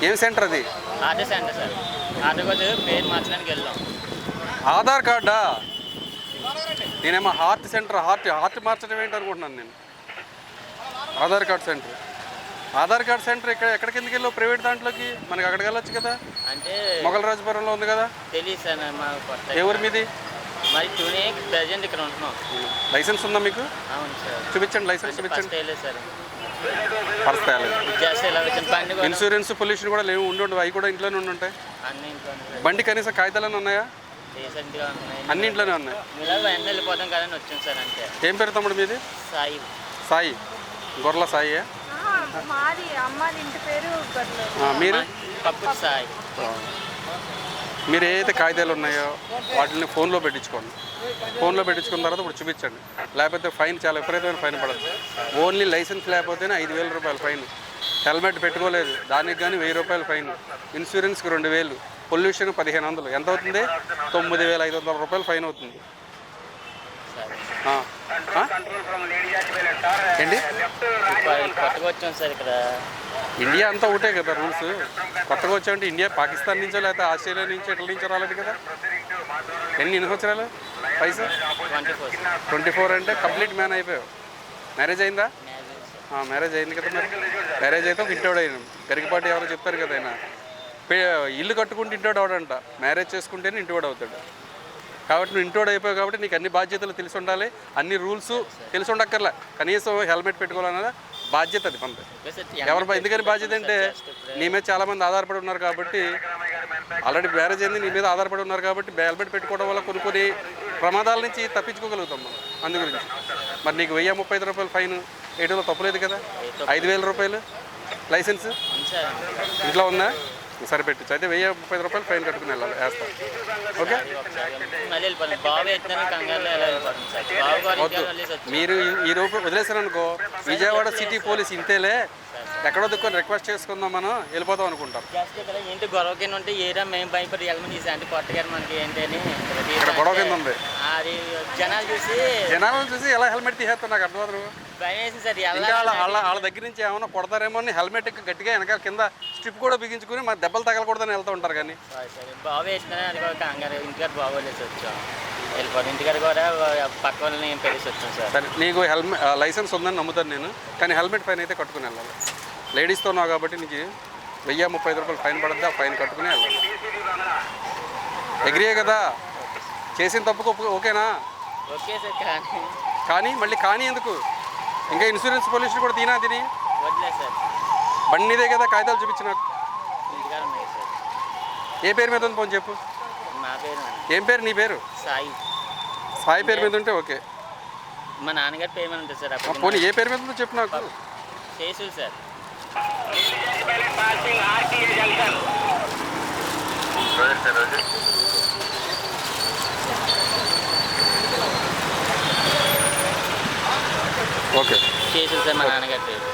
ఏం సెంటర్ అది? RT centre sir. RT వచ్చి పేరు మార్చడానికి వెళ్దాం. ఆధార్ కార్డా? నేనేమో హార్ట్ సెంటర్, హార్ట్ మార్చడం ఏంటి అనుకుంటున్నాను నేను. Aadhaar card centre, Aadhaar card centre ఇక్కడ ఎక్కడికి ఎందుకు వెళ్ళావు? ప్రైవేట్ దాంట్లోకి మనకి అక్కడికి వెళ్ళొచ్చు కదా. అంటే మొగల్ రాజపురంలో ఉంది కదా. తెలియదు సార్ మా కొత్త. ఏ ఊరు మీది? మరి టూనే ప్రజెంట్ ఇక్కడ ఉంటున్నాం. లైసెన్స్ ఉందా మీకు? అవును సార్. చూపించండి, లైసెన్స్ చూపించండి. సార్ ఫస్ట్ జస్ట్ ఇలా వచ్చిన బండి ఇన్సూరెన్స్ పొల్యూషన్ కూడా లేవు, ఉండవు. అవి కూడా ఇంట్లోనే ఉండి ఉంటాయి. అన్ని ఇంట్లోనే. బండి కనీసం కాగితాలన్నీ ఉన్నాయా? రీసెంట్గా ఉన్నాయి, అన్ని ఇంట్లోనే ఉన్నాయి. ఇలా వెంటనే వెళ్ళిపోతాం కదా అని వచ్చాం సార్. అంతే. ఏం పేరు తమ్ముడు మీది? సాయి. సాయి, గొర్రెల సాయి. మాది అమ్మాది ఇంటి పేరు మీరు? పప్పు సాయి. మీరు ఏదైతే కాగితాలు ఉన్నాయో వాటిని ఫోన్లో పెట్టించుకోండి. ఫోన్లో పెట్టించుకున్న తర్వాత ఇప్పుడు చూపించండి. లేకపోతే ఫైన్ చాలా విపరీతమైన ఫైన్ పడుతుంది. ఓన్లీ లైసెన్స్ లేకపోతేనే 5,000 రూపాయలు ఫైన్. హెల్మెట్ పెట్టుకోలేదు దానికి కానీ 1,000 రూపాయలు ఫైన్. ఇన్సూరెన్స్కి 2,000, పొల్యూషన్ 1,500. ఎంత అవుతుంది? 9,500 రూపాయలు ఫైన్ అవుతుంది. ఏంటి? కొత్తగా వచ్చాం సార్ ఇక్కడ. ఇండియా అంతా ఒకటే కదా రూల్స్. కొత్తగా వచ్చామంటే ఇండియా పాకిస్తాన్ నుంచో లేకపోతే ఆస్ట్రేలియా నుంచో ఇట్ల నుంచో రాలేదు కదా. ఎన్ని సంవత్సరాలు? 24 అంటే కంప్లీట్ మ్యాన్ అయిపోయావు. మ్యారేజ్ అయిందా? మ్యారేజ్ అయింది కదా. మరి మ్యారేజ్ అయితే ఒక ఇంటోడు అయినా. గరికపాటి ఎవరో చెప్పారు కదా, ఆయన ఇల్లు కట్టుకుంటే ఇంటోడు అవడంట, మ్యారేజ్ చేసుకుంటేనే ఇంటోడు అవుతాడు. కాబట్టి నువ్వు ఇంటోడు అయిపోయావు కాబట్టి నీకు అన్ని బాధ్యతలు తెలిసి ఉండాలి, అన్ని రూల్స్ తెలిసి ఉండక్కర్లే. కనీసం హెల్మెట్ పెట్టుకోవాలన్నది బాధ్యత. అది మనది. ఎవరు ఎందుకని బాధ్యత అంటే నీ మీద చాలామంది ఆధారపడి ఉన్నారు కాబట్టి, ఆల్రెడీ మ్యారేజ్ అయింది నీ మీద ఆధారపడి ఉన్నారు కాబట్టి హెల్మెట్ పెట్టుకోవడం వల్ల కొన్ని ప్రమాదాల నుంచి తప్పించుకోగలుగుతాం మనం. అందు గురించి మరి నీకు 1,035 రూపాయలు ఫైన్ వేయడంలో తప్పలేదు కదా. 5,000 రూపాయలు లైసెన్స్ ఇంట్లో ఉందా? సరే పెట్టచ్చు. అయితే 1,035 రూపాయలు ఫైన్ కట్టుకుని వెళ్ళాలి, వేస్తాం. ఓకే. వద్దు, మీరు ఈ రూపాయలు వదిలేసారనుకో విజయవాడ సిటీ పోలీస్ ఇంతేలే, ఎక్కడో దుక్కుని రిక్వెస్ట్ చేసుకుందాం మనం వెళ్ళిపోతాం అనుకుంటాం. ఏంటి గొడవ కింద ఉంటే ఏరా మేము భయపడి వెళ్ళమని అంటే కొత్తగా మనకి ఏంటి అని ఇక్కడ గొడవ కింద ఉంది. అది జనాలను చూసి ఎలా హెల్మెట్ తీసేస్తాను నాకు అర్థమవుతుంది. ఇంకా వాళ్ళ దగ్గర నుంచి ఏమైనా కొడతారేమో అని హెల్మెట్ గట్టిగా వెనకాల కింద స్ట్రిప్ కూడా బిగించుకుని మరి దెబ్బలు తగలకూడదని వెళ్తూ ఉంటారు. కానీ బాగా వేసినా అది కూడా కంగారు ఇంటికాడ బాగోలేసి వచ్చాం, వెళ్ళిపోతాం. ఇంటికాడ కూడా పక్క వాళ్ళని పెరిసి వచ్చాం సార్. సరే, నీకు లైసెన్స్ ఉందని నమ్ముతాను నేను, కానీ హెల్మెట్ ఫైన్ అయితే కట్టుకుని వెళ్ళాలి. లేడీస్తో ఉన్నావు కాబట్టి నీకు 1,035 రూపాయలు ఫైన్ పడుతుంది. ఆ ఫైన్ కట్టుకుని వెళ్ళాలి. ఎగ్రీయే కదా? చేసిన తప్పుకు ఓకేనా? Okay sir. కానీ మళ్ళీ కానీ ఎందుకు? ఇంకా ఇన్సూరెన్స్ పొల్యూషన్ కూడా తిని వదిలే సార్. బండి నీదే కదా, కాగితాలు చూపించి నాకు. ఇంటికాడ ఉన్నాయి సార్. ఏ పేరు మీద ఉంది పోనీ చెప్పు. నా పేరు. ఏం పేరు నీ పేరు? సాయి. సాయి పేరు మీద ఉంటే ఓకే. మా నాన్నగారి పేరు మీద ఉంటుంది సార్. పోనీ ఏ పేరు మీద ఉందో చెప్పు నాకు. చేసు సార్. ఓకే. చేసు సార్ మా నాన్నగారి పేరు.